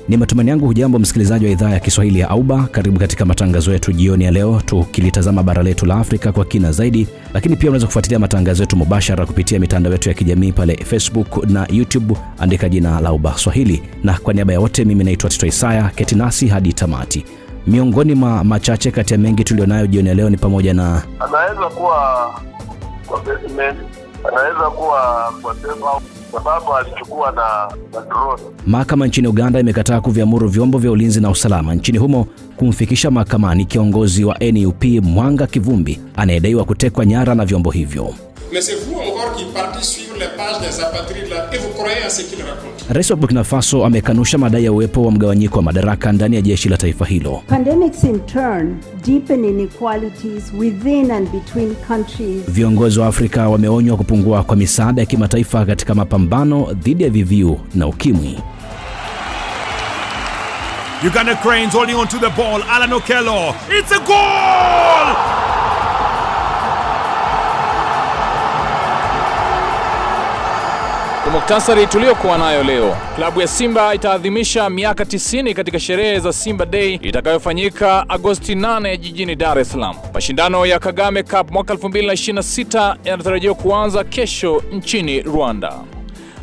Ni matumaini yangu hujambo msikilizaji wa idhaa ya Kiswahili ya Auba. Karibu katika matangazo yetu jioni ya leo, tukilitazama bara letu la Afrika kwa kina zaidi, lakini pia unaweza kufuatilia matangazo yetu mubashara kupitia mitandao yetu ya kijamii pale Facebook na YouTube, andika jina la Auba Swahili. Na kwa niaba ya wote, mimi naitwa Tito Isaya, keti nasi hadi tamati. Miongoni mwa machache kati ya mengi tulionayo jioni ya leo ni pamoja na anaweza kuwa kwa basement, anaweza kuwa kwa sema sababu alichukua na drone. Mahakama nchini Uganda imekataa kuviamuru vyombo vya ulinzi na usalama nchini humo kumfikisha mahakamani kiongozi wa NUP Mwanga Kivumbi anayedaiwa kutekwa nyara na vyombo hivyo. Rais wa Burkina Faso amekanusha madai ya uwepo wa mgawanyiko wa madaraka ndani ya jeshi la taifa hilo. Pandemics in turn deepen inequalities within and between countries. Viongozi wa Afrika wameonywa kupungua kwa misaada ya kimataifa katika mapambano dhidi ya VVU na ukimwi. Uganda Cranes holding on to the ball. Alan Okello. It's a goal! Kwa muktasari tuliokuwa nayo leo, klabu ya Simba itaadhimisha miaka 90 katika sherehe za Simba Day itakayofanyika Agosti 8 jijini Dar es Salaam. Mashindano ya Kagame Cup mwaka 2026 yanatarajiwa kuanza kesho nchini Rwanda.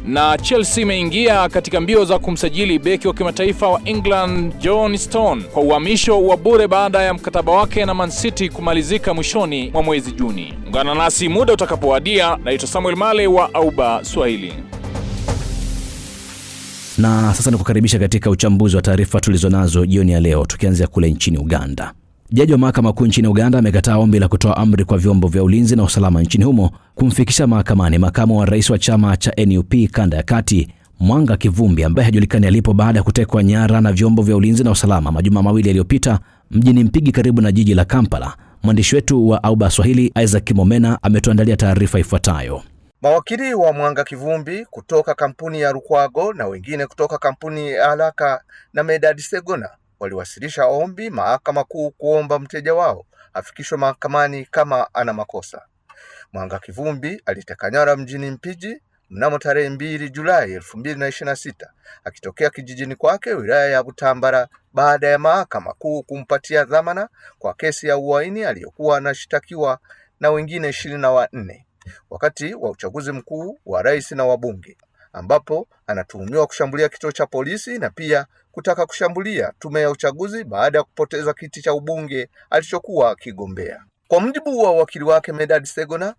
Na Chelsea imeingia katika mbio za kumsajili beki wa kimataifa wa England John Stone kwa uhamisho wa bure baada ya mkataba wake na Man City kumalizika mwishoni mwa mwezi Juni. Ungana nasi muda utakapowadia. Naitwa Samuel Male wa Auba Swahili. Na sasa nikukaribisha katika uchambuzi wa taarifa tulizonazo jioni ya leo, tukianzia kule nchini Uganda. Jaji wa mahakama kuu nchini Uganda amekataa ombi la kutoa amri kwa vyombo vya ulinzi na usalama nchini humo kumfikisha mahakamani makamu wa rais wa chama cha NUP kanda ya kati Mwanga Kivumbi ambaye hajulikani alipo baada ya kutekwa nyara na vyombo vya ulinzi na usalama majuma mawili yaliyopita mjini Mpigi karibu na jiji la Kampala. Mwandishi wetu wa Auba Swahili Isaac Kimomena ametuandalia taarifa ifuatayo. Mawakili wa Mwanga Kivumbi kutoka kampuni ya Lukwago na wengine kutoka kampuni ya Alaka na Medad Segona waliwasilisha ombi mahakama kuu kuomba mteja wao afikishwe mahakamani kama ana makosa. Mwanga Kivumbi aliteka nyara mjini Mpigi mnamo tarehe 2 Julai 2026 akitokea kijijini kwake wilaya ya Butambara baada ya mahakama kuu kumpatia dhamana kwa kesi ya uhaini aliyokuwa anashtakiwa na wengine 24 wakati wa uchaguzi mkuu wa rais na wabunge, ambapo anatuhumiwa kushambulia kituo cha polisi na pia kutaka kushambulia tume ya uchaguzi baada ya kupoteza kiti cha ubunge alichokuwa akigombea. Kwa mujibu wa wakili wake Medad Segona,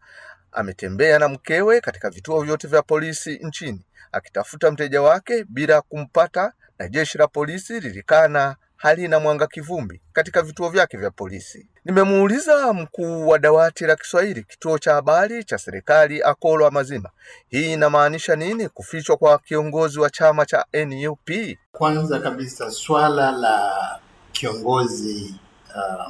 ametembea na mkewe katika vituo vyote vya polisi nchini akitafuta mteja wake bila kumpata, na jeshi la polisi lilikana hali na Mwanga Kivumbi katika vituo vyake vya polisi. Nimemuuliza mkuu wa dawati la Kiswahili kituo cha habari cha serikali Akolo Amazima, hii inamaanisha nini kufichwa kwa kiongozi wa chama cha NUP? Kwanza kabisa swala la kiongozi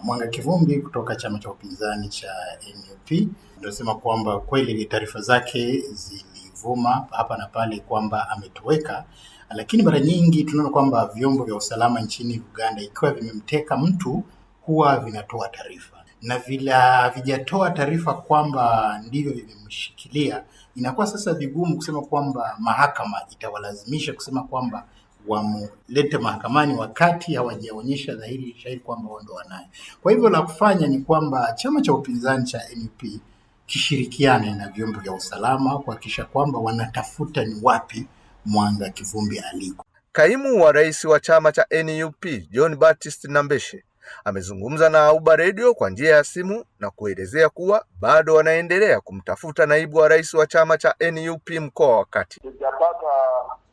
Mwanga Kivumbi kutoka chama cha upinzani cha NUP, ndio sema kwamba kweli taarifa zake zilivuma hapa na pale kwamba ametoweka, lakini mara nyingi tunaona kwamba vyombo vya usalama nchini Uganda ikiwa vimemteka mtu huwa vinatoa taarifa, na vila vijatoa taarifa kwamba ndivyo vimemshikilia, inakuwa sasa vigumu kusema kwamba mahakama itawalazimisha kusema kwamba wamlete mahakamani wakati hawajaonyesha dhahiri shahiri kwamba wao ndio wanaye. Kwa hivyo la kufanya ni kwamba chama cha upinzani cha NUP kishirikiane na vyombo vya usalama kuhakikisha kwamba wanatafuta ni wapi Mwanga Kivumbi aliko. Kaimu wa rais wa chama cha NUP John Baptist Nambeshe amezungumza na Auba Radio kwa njia ya simu na kuelezea kuwa bado wanaendelea kumtafuta naibu wa rais wa chama cha NUP mkoa wa Kati. Sijapata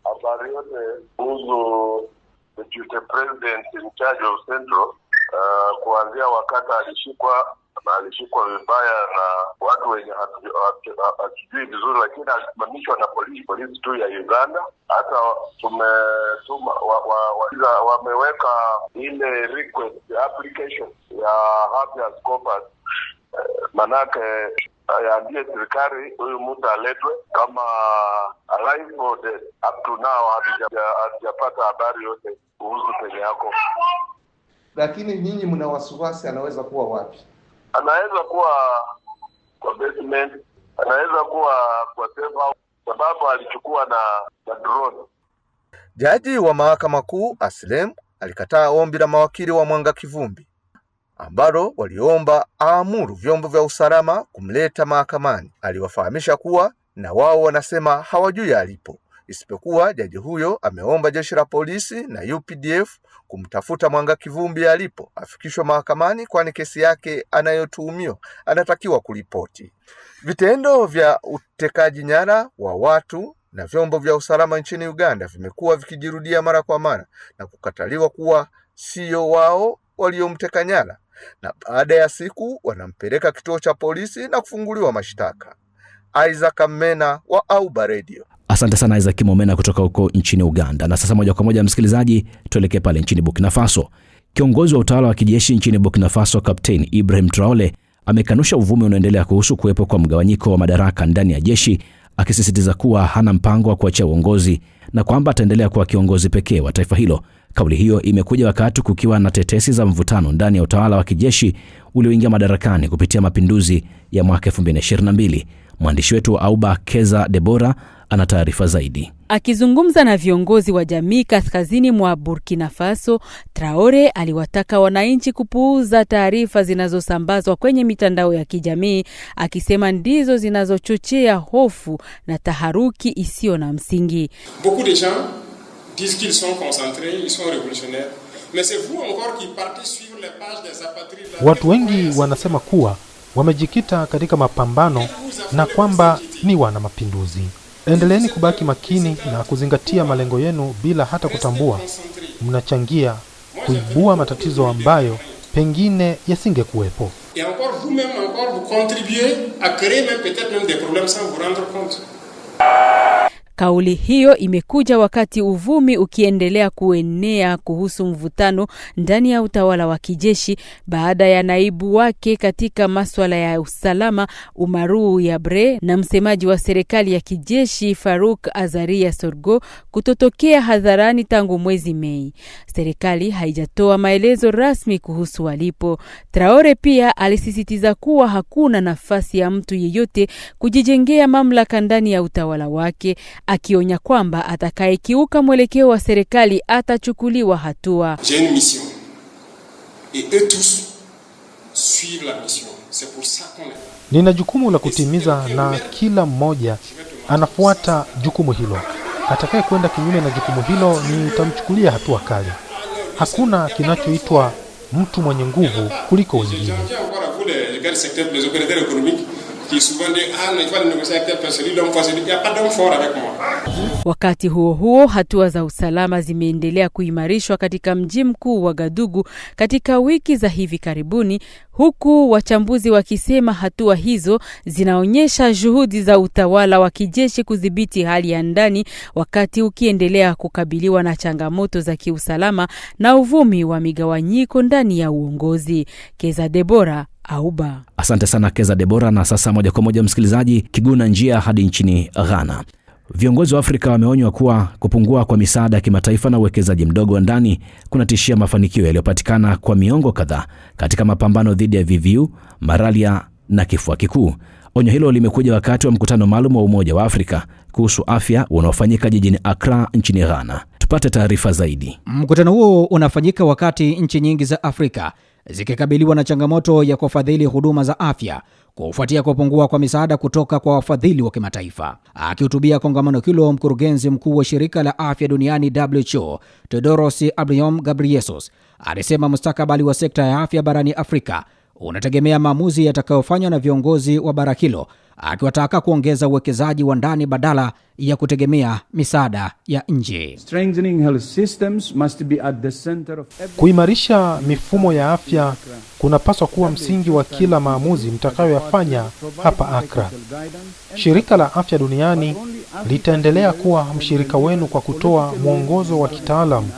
habari yote kuhusu the president in charge of Central kuanzia wakati alishikwa vibaya na watu wenye hatujui vizuri, lakini alisimamishwa na polisi tu ya Uganda. Hata tumetuma wameweka ile request application ya habeas corpus, manake yaambie serikali huyu mtu aletwe kama alive or dead. Up to now hatujapata habari yote kuhusu penye yako. Lakini nyinyi mna wasiwasi anaweza kuwa wapi? Anaweza kuwa kwa basement, anaweza kuwa kwa safe house, sababu alichukua na drone. Jaji wa Mahakama Kuu Aslem alikataa ombi la mawakili wa Mwanga Kivumbi ambalo waliomba aamuru vyombo vya usalama kumleta mahakamani. Aliwafahamisha kuwa na wao wanasema hawajui alipo, isipokuwa jaji huyo ameomba jeshi la polisi na UPDF kumtafuta Mwanga Kivumbi alipo afikishwe mahakamani, kwani kesi yake anayotuhumiwa anatakiwa kuripoti. Vitendo vya utekaji nyara wa watu na vyombo vya usalama nchini Uganda vimekuwa vikijirudia mara kwa mara na kukataliwa kuwa sio wao waliomteka nyara, na baada ya siku wanampeleka kituo cha polisi na kufunguliwa mashtaka. Isaac Mena wa Auba Radio. Asante sana Isaac Momena kutoka huko nchini Uganda. Na sasa moja kwa moja msikilizaji, tuelekee pale nchini Burkina Faso. Kiongozi wa utawala wa kijeshi nchini Burkina Faso, Kapteni Ibrahim Traore, amekanusha uvumi unaoendelea kuhusu kuwepo kwa mgawanyiko wa madaraka ndani ya jeshi, akisisitiza kuwa hana mpango wa kuachia uongozi na kwamba ataendelea kuwa kiongozi pekee wa taifa hilo. Kauli hiyo imekuja wakati kukiwa na tetesi za mvutano ndani ya utawala wa kijeshi ulioingia madarakani kupitia mapinduzi ya mwaka 2022. Mwandishi wetu Auba Keza Debora ana taarifa zaidi. Akizungumza na viongozi wa jamii kaskazini mwa Burkina Faso, Traore aliwataka wananchi kupuuza taarifa zinazosambazwa kwenye mitandao ya kijamii, akisema ndizo zinazochochea hofu na taharuki isiyo na msingi. Beaucoup de gens disent qu'ils sont concentrés, ils sont révolutionnaires. Mais c'est vous encore qui partez suivre les pages des apatrides. Watu wengi wanasema kuwa wamejikita katika mapambano na kwamba ni wana mapinduzi. Endeleeni kubaki makini na kuzingatia malengo yenu bila hata kutambua mnachangia kuibua matatizo ambayo pengine yasingekuwepo. Et encore vous-même encore vous contribuez à créer même peut-être même des problèmes sans vous rendre compte. Kauli hiyo imekuja wakati uvumi ukiendelea kuenea kuhusu mvutano ndani ya utawala wa kijeshi baada ya naibu wake katika masuala ya usalama Umaru Yabre na msemaji wa serikali ya kijeshi Farouk Azaria Sorgo kutotokea hadharani tangu mwezi Mei. Serikali haijatoa maelezo rasmi kuhusu walipo. Traore pia alisisitiza kuwa hakuna nafasi ya mtu yeyote kujijengea mamlaka ndani ya utawala wake, akionya kwamba atakayekiuka mwelekeo wa serikali atachukuliwa hatua. J'ai une mission et eux tous suivent la mission. C'est pour ça qu'on est. Nina jukumu la kutimiza na kila mmoja anafuata jukumu hilo. Atakaye kwenda kinyume na jukumu hilo nitamchukulia hatua kali. Hakuna kinachoitwa mtu mwenye nguvu kuliko wengine. Wakati huo huo, hatua za usalama zimeendelea kuimarishwa katika mji mkuu wa Gadugu katika wiki za hivi karibuni, huku wachambuzi wakisema hatua hizo zinaonyesha juhudi za utawala wa kijeshi kudhibiti hali ya ndani, wakati ukiendelea kukabiliwa na changamoto za kiusalama na uvumi wa migawanyiko ndani ya uongozi. Keza Debora, Auba. Asante sana Keza Debora. Na sasa moja kwa moja msikilizaji, kiguna njia hadi nchini Ghana. Viongozi wa Afrika wameonywa kuwa kupungua kwa misaada ya kimataifa na uwekezaji mdogo wa ndani kunatishia mafanikio yaliyopatikana kwa miongo kadhaa katika mapambano dhidi ya VVU, malaria na kifua kikuu. Onyo hilo limekuja wakati wa mkutano maalum wa Umoja wa Afrika kuhusu afya unaofanyika jijini Accra nchini Ghana. Tupate taarifa zaidi. Mkutano huo unafanyika wakati nchi nyingi za Afrika zikikabiliwa na changamoto ya kufadhili huduma za afya kufuatia kupungua kwa misaada kutoka kwa wafadhili wa kimataifa. Akihutubia kongamano hilo, mkurugenzi mkuu wa shirika la afya duniani WHO, Tedros Adhanom Ghebreyesus, alisema mustakabali wa sekta ya afya barani Afrika unategemea maamuzi yatakayofanywa na viongozi wa bara hilo, akiwataka kuongeza uwekezaji wa ndani badala ya kutegemea misaada ya nje. Kuimarisha mifumo ya afya kunapaswa kuwa msingi wa kila maamuzi mtakayoyafanya hapa Accra. Shirika la Afya Duniani litaendelea kuwa mshirika wenu kwa kutoa mwongozo wa kitaalamu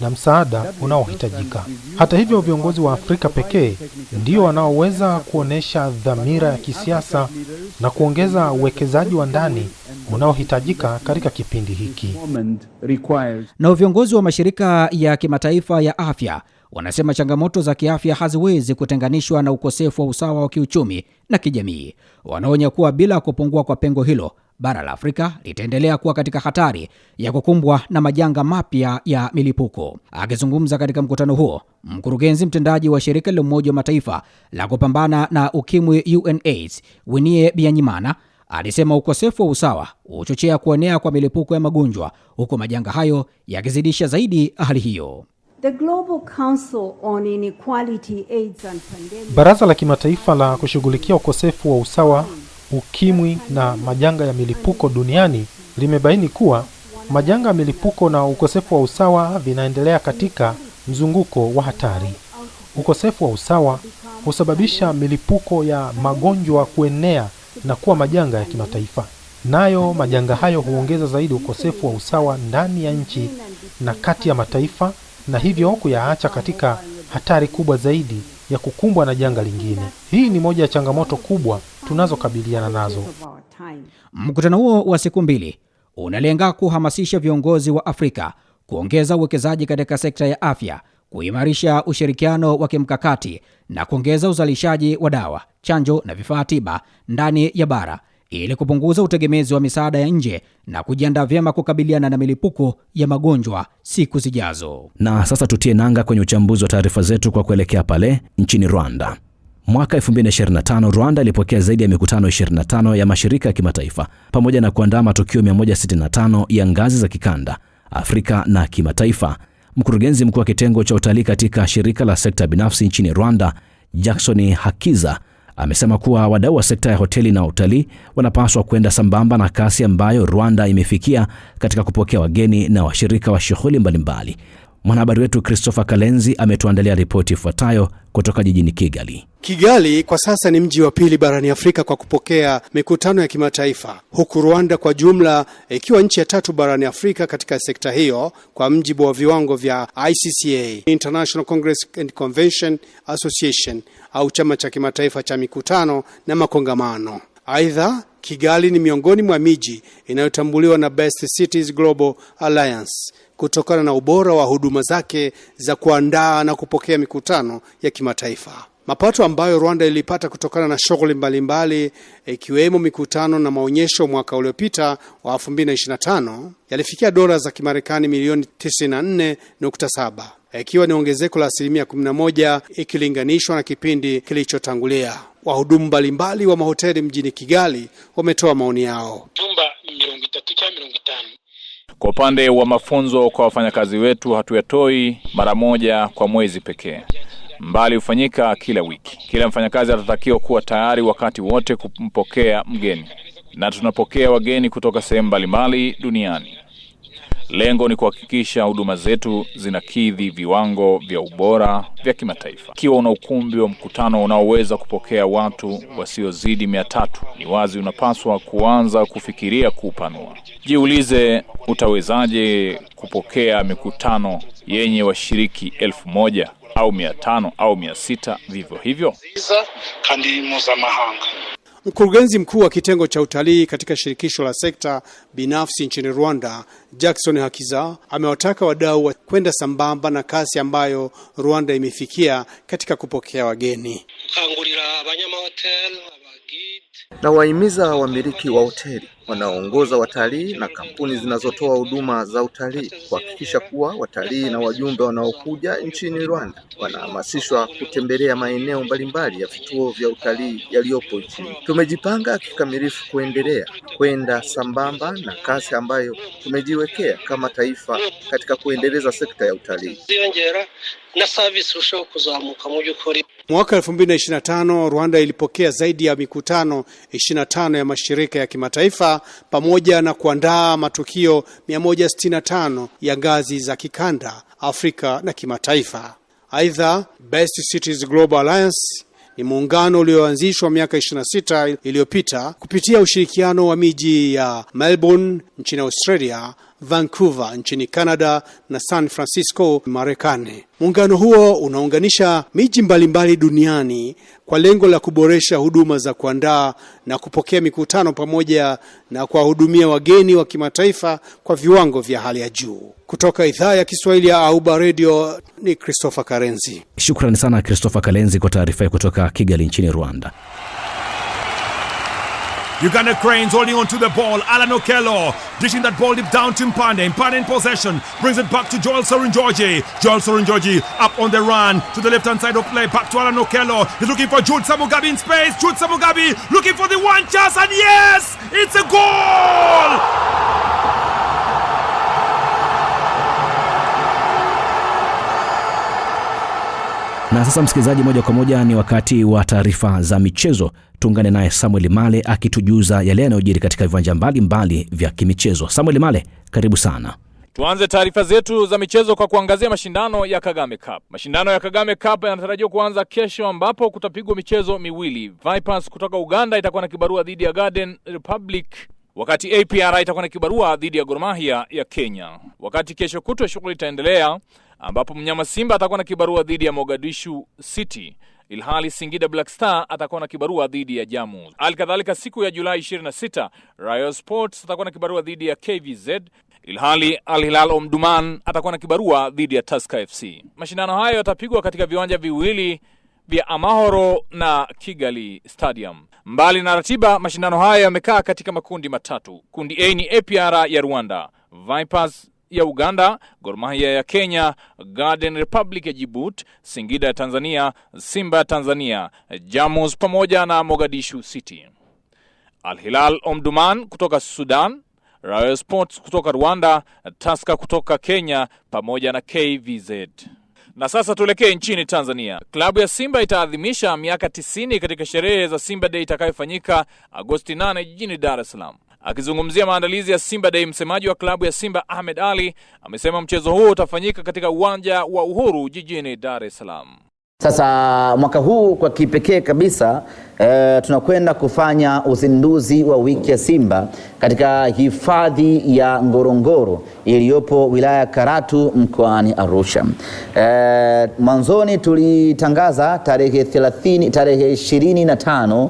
na msaada unaohitajika. Hata hivyo, viongozi wa Afrika pekee ndio wanaoweza kuonesha dhamira ya kisiasa na kuongeza uwekezaji wa ndani unaohitajika katika kipindi hiki. Na viongozi wa mashirika ya kimataifa ya afya wanasema changamoto za kiafya haziwezi kutenganishwa na ukosefu wa usawa wa kiuchumi na kijamii. Wanaonya kuwa bila kupungua kwa pengo hilo, bara la Afrika litaendelea kuwa katika hatari ya kukumbwa na majanga mapya ya milipuko. Akizungumza katika mkutano huo, mkurugenzi mtendaji wa shirika la Umoja wa Mataifa la kupambana na ukimwi UNAIDS, Winnie Byanyimana, alisema ukosefu wa usawa huchochea kuenea kwa milipuko ya magonjwa, huku majanga hayo yakizidisha zaidi hali hiyo. The Global Council on Inequality, AIDS and Pandemic. Baraza la kimataifa la kushughulikia ukosefu wa usawa, ukimwi na majanga ya milipuko duniani limebaini kuwa majanga ya milipuko na ukosefu wa usawa vinaendelea katika mzunguko wa hatari. Ukosefu wa usawa husababisha milipuko ya magonjwa kuenea na kuwa majanga ya kimataifa. Nayo majanga hayo huongeza zaidi ukosefu wa usawa ndani ya nchi na kati ya mataifa, na hivyo kuyaacha katika hatari kubwa zaidi ya kukumbwa na janga lingine. Hii ni moja ya changamoto kubwa tunazokabiliana nazo. Mkutano huo wa siku 2 unalenga kuhamasisha viongozi wa Afrika kuongeza uwekezaji katika sekta ya afya, kuimarisha ushirikiano wa kimkakati na kuongeza uzalishaji wa dawa, chanjo na vifaa tiba ndani ya bara ili kupunguza utegemezi wa misaada ya nje na kujiandaa vyema kukabiliana na milipuko ya magonjwa siku zijazo. Na sasa tutie nanga kwenye uchambuzi wa taarifa zetu kwa kuelekea pale nchini Rwanda. Mwaka 2025 Rwanda ilipokea zaidi ya mikutano 25 ya mashirika ya kimataifa pamoja na kuandaa matukio 165 ya ngazi za kikanda, Afrika na kimataifa. Mkurugenzi mkuu wa kitengo cha utalii katika shirika la sekta binafsi nchini Rwanda, Jackson Hakiza, amesema kuwa wadau wa sekta ya hoteli na utalii wanapaswa kwenda sambamba na kasi ambayo Rwanda imefikia katika kupokea wageni na washirika wa shughuli mbalimbali. Mwanahabari wetu Christopher Kalenzi ametuandalia ripoti ifuatayo kutoka jijini Kigali. Kigali kwa sasa ni mji wa pili barani Afrika kwa kupokea mikutano ya kimataifa, huku Rwanda kwa jumla ikiwa nchi ya 3 barani Afrika katika sekta hiyo kwa mjibu wa viwango vya ICCA, International Congress and Convention Association, au chama cha kimataifa cha mikutano na makongamano. Aidha, Kigali ni miongoni mwa miji inayotambuliwa na Best Cities Global Alliance kutokana na ubora wa huduma zake za kuandaa na kupokea mikutano ya kimataifa. Mapato ambayo Rwanda ilipata kutokana na shughuli mbalimbali ikiwemo mikutano na maonyesho mwaka uliopita wa 2025 yalifikia dola za Kimarekani milioni 94.7, ikiwa ni ongezeko la 11% ikilinganishwa na kipindi kilichotangulia. Wahudumu mbalimbali wa mahoteli mjini Kigali wametoa maoni yao. Kwa upande wa mafunzo kwa wafanyakazi wetu, hatuyatoi mara moja kwa mwezi pekee, mbali hufanyika kila wiki. Kila mfanyakazi atatakiwa kuwa tayari wakati wote kumpokea mgeni, na tunapokea wageni kutoka sehemu mbalimbali duniani. Lengo ni kuhakikisha huduma zetu zinakidhi viwango vya ubora vya kimataifa. Ikiwa una ukumbi wa mkutano unaoweza kupokea watu wasiozidi 300, ni wazi unapaswa kuanza kufikiria kupanua. Jiulize, utawezaje kupokea mikutano yenye washiriki 1000 au 500 au 600 vivyo hivyo? Mkurugenzi mkuu wa kitengo cha utalii katika shirikisho la sekta binafsi nchini Rwanda, Jackson Hakiza, amewataka wadau kwenda sambamba na kasi ambayo Rwanda imefikia katika kupokea wageni. Na wahimiza wamiliki wa hoteli, wanaoongoza watalii na kampuni zinazotoa huduma za utalii kuhakikisha kuwa watalii na wajumbe wanaokuja nchini Rwanda wanahamasishwa kutembelea maeneo mbalimbali ya vituo vya utalii yaliyopo nchini. Tumejipanga kikamilifu kuendelea kwenda sambamba na kasi ambayo tumejiwekea kama taifa katika kuendeleza sekta ya utalii. Mwaka 2025 Rwanda ilipokea zaidi ya mikutano 25 ya mashirika ya kimataifa pamoja na kuandaa matukio 165 ya ngazi za kikanda, Afrika na kimataifa. Aidha, Best Cities Global Alliance ni muungano ulioanzishwa miaka 26 iliyopita kupitia ushirikiano wa miji ya Melbourne nchini Australia, Vancouver nchini Canada na San Francisco, Marekani. Muungano huo unaunganisha miji mbalimbali duniani kwa lengo la kuboresha huduma za kuandaa na kupokea mikutano pamoja na kuwahudumia wageni wa kimataifa kwa viwango vya hali ya juu. Kutoka idhaa ya Kiswahili ya Auba Radio ni Christopher Karenzi. Shukrani sana Christopher Karenzi kwa taarifa kutoka Kigali nchini Rwanda. Uganda Cranes holding on to the ball. Alan Okello dishing that ball deep down to Mpande. Mpande in possession. Brings it back to Joel Sorin-George. Joel Sorin-George up on the run to the left-hand side of play. Back to Alan Okello. He's looking for Jude Samugabi in space. Jude Samugabi looking for the one chance. And yes! It's a goal! Na sasa msikilizaji, moja kwa moja ni wakati wa taarifa za michezo. Tuungane naye Samuel Male akitujuza yale yanayojiri katika viwanja mbalimbali vya kimichezo. Samuel Male, karibu sana. Tuanze taarifa zetu za michezo kwa kuangazia mashindano ya Kagame Cup. Mashindano ya Kagame Cup yanatarajiwa kuanza kesho, ambapo kutapigwa michezo miwili. Vipers kutoka Uganda itakuwa na kibarua dhidi ya Garden Republic, wakati APR itakuwa na kibarua dhidi ya Gor Mahia ya Kenya. Wakati kesho kutwa shughuli itaendelea, ambapo Mnyama Simba atakuwa na kibarua dhidi ya Mogadishu City, ilhali Singida Black Star atakuwa na kibarua dhidi ya Jamus. Alikadhalika siku ya Julai 26, Rayon Sports atakuwa na kibarua dhidi ya KVZ, ilhali Al Hilal Omdurman atakuwa na kibarua dhidi ya Tusker FC. Mashindano hayo yatapigwa katika viwanja viwili vya Amahoro na Kigali Stadium. Mbali na ratiba, mashindano hayo yamekaa katika makundi matatu. Kundi A ni APR ya Rwanda, Vipers ya Uganda, Gor Mahia ya Kenya, Garden Republic ya Djibouti, Singida ya Tanzania, Simba ya Tanzania, Jamus pamoja na Mogadishu City. Al Hilal Omdurman kutoka Sudan, Rayon Sports kutoka Rwanda, Tusker kutoka Kenya pamoja na KVZ. Na sasa tuelekee nchini Tanzania. Klabu ya Simba itaadhimisha miaka 90 katika sherehe za Simba Day itakayofanyika Agosti 8 jijini Dar es Salaam. Akizungumzia maandalizi ya Simba Day, msemaji wa klabu ya Simba Ahmed Ali amesema mchezo huo utafanyika katika uwanja wa Uhuru jijini Dar es Salaam. Sasa mwaka huu kwa kipekee kabisa tunakwenda kufanya uzinduzi wa wiki ya Simba katika hifadhi ya Ngorongoro iliyopo wilaya Karatu mkoani Arusha. Mwanzoni tulitangaza tarehe 25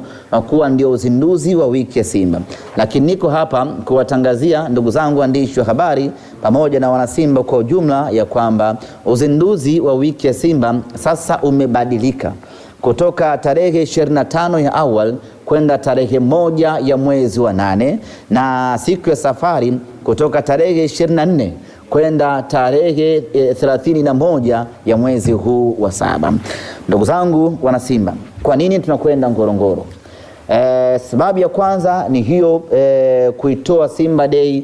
kuwa ndio uzinduzi wa wiki ya Simba. Lakini niko hapa kuwatangazia ndugu zangu waandishi wa habari pamoja na wanasimba kwa ujumla ya kwamba uzinduzi wa wiki ya Simba sasa umebadilika kutoka tarehe 25 ya awal kwenda tarehe 1 ya mwezi wa 8, na siku ya safari kutoka tarehe 24 kwenda tarehe 31 ya mwezi huu wa 7. Ndugu zangu wana Simba, kwa nini tunakwenda Ngorongoro? Sababu ya kwanza ni hiyo, kuitoa Simba Day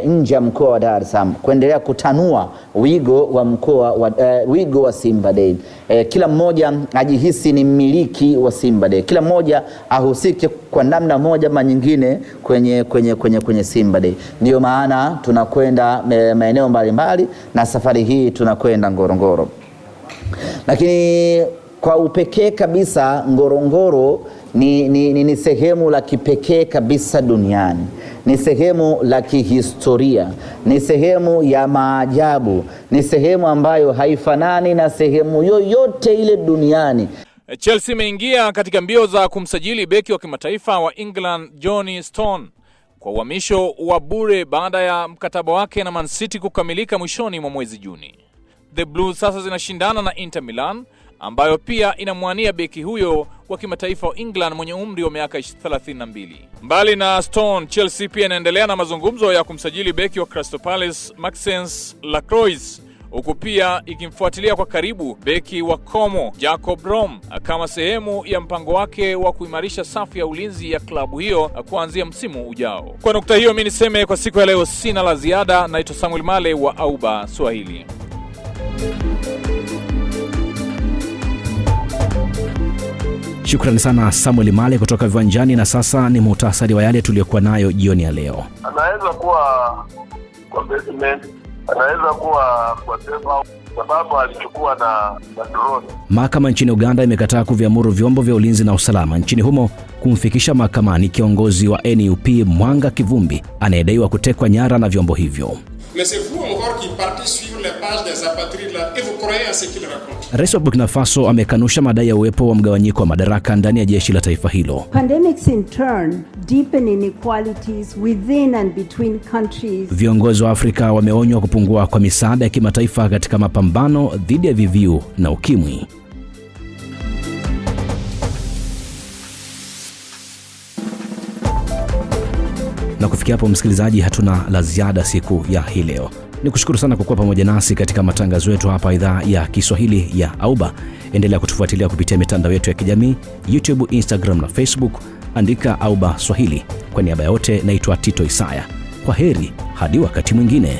nje ya mkoa wa Dar es Salaam, kuendelea kutanua wigo wa Simba Day. Kila mmoja ajihisi ni mmiliki wa Simba Day, kila mmoja ahusike kwa namna moja ama nyingine kwenye Simba Day. Ndio maana tunakwenda maeneo mbalimbali, na safari hii tunakwenda Ngorongoro. Lakini kwa upekee kabisa, Ngorongoro ni sehemu la kipekee kabisa duniani. Ni sehemu la kihistoria, ni sehemu ya maajabu, ni sehemu ambayo haifanani na sehemu yoyote ile duniani. Chelsea imeingia katika mbio za kumsajili beki wa kimataifa wa England Johnny Stone kwa uhamisho wa bure baada ya mkataba wake na Man City kukamilika mwishoni mwa mwezi Juni. The Blues sasa zinashindana na Inter Milan ambayo pia inamwania beki huyo wa kimataifa wa England mwenye umri wa miaka 32. Mbali na Stone, Chelsea pia inaendelea na mazungumzo ya kumsajili beki wa Crystal Palace Maxence Lacroix, huku pia ikimfuatilia kwa karibu beki wa Como Jacob Rom kama sehemu ya mpango wake wa kuimarisha safu ya ulinzi ya klabu hiyo kuanzia msimu ujao. Kwa nukta hiyo, mimi niseme kwa siku ya leo sina la ziada. Naitwa Samuel Male wa Auba Swahili. Shukrani sana Samuel Male kutoka viwanjani. Na sasa ni muhtasari wa yale tuliyokuwa nayo jioni ya leo. Anaweza kuwa kwa basement, anaweza kuwa kwa seva sababu alichukua na drone. Mahakama nchini Uganda imekataa kuviamuru vyombo vya ulinzi na usalama nchini humo kumfikisha mahakamani kiongozi wa NUP Mwanga Kivumbi anayedaiwa kutekwa nyara na vyombo hivyo. Mais c'est vous encore qui partez suivre les pages des apatrides là et vous croyez à ce qu'ils racontent. Rais wa Burkina Faso amekanusha madai ya uwepo wa mgawanyiko wa madaraka ndani ya jeshi la taifa hilo. Pandemics in turn deepen inequalities within and between countries. Viongozi wa Afrika wameonywa kupungua kwa misaada ya kimataifa katika mapambano dhidi ya VVU na ukimwi. Na kufikia hapo msikilizaji, hatuna la ziada siku ya hii leo. Nikushukuru sana kwa kuwa pamoja nasi katika matangazo yetu hapa idhaa ya Kiswahili ya Auba. Endelea kutufuatilia kupitia mitandao yetu ya kijamii, YouTube, Instagram na Facebook. Andika Auba Swahili. Kwa niaba ya wote naitwa Tito Isaya. Kwa heri hadi wakati mwingine.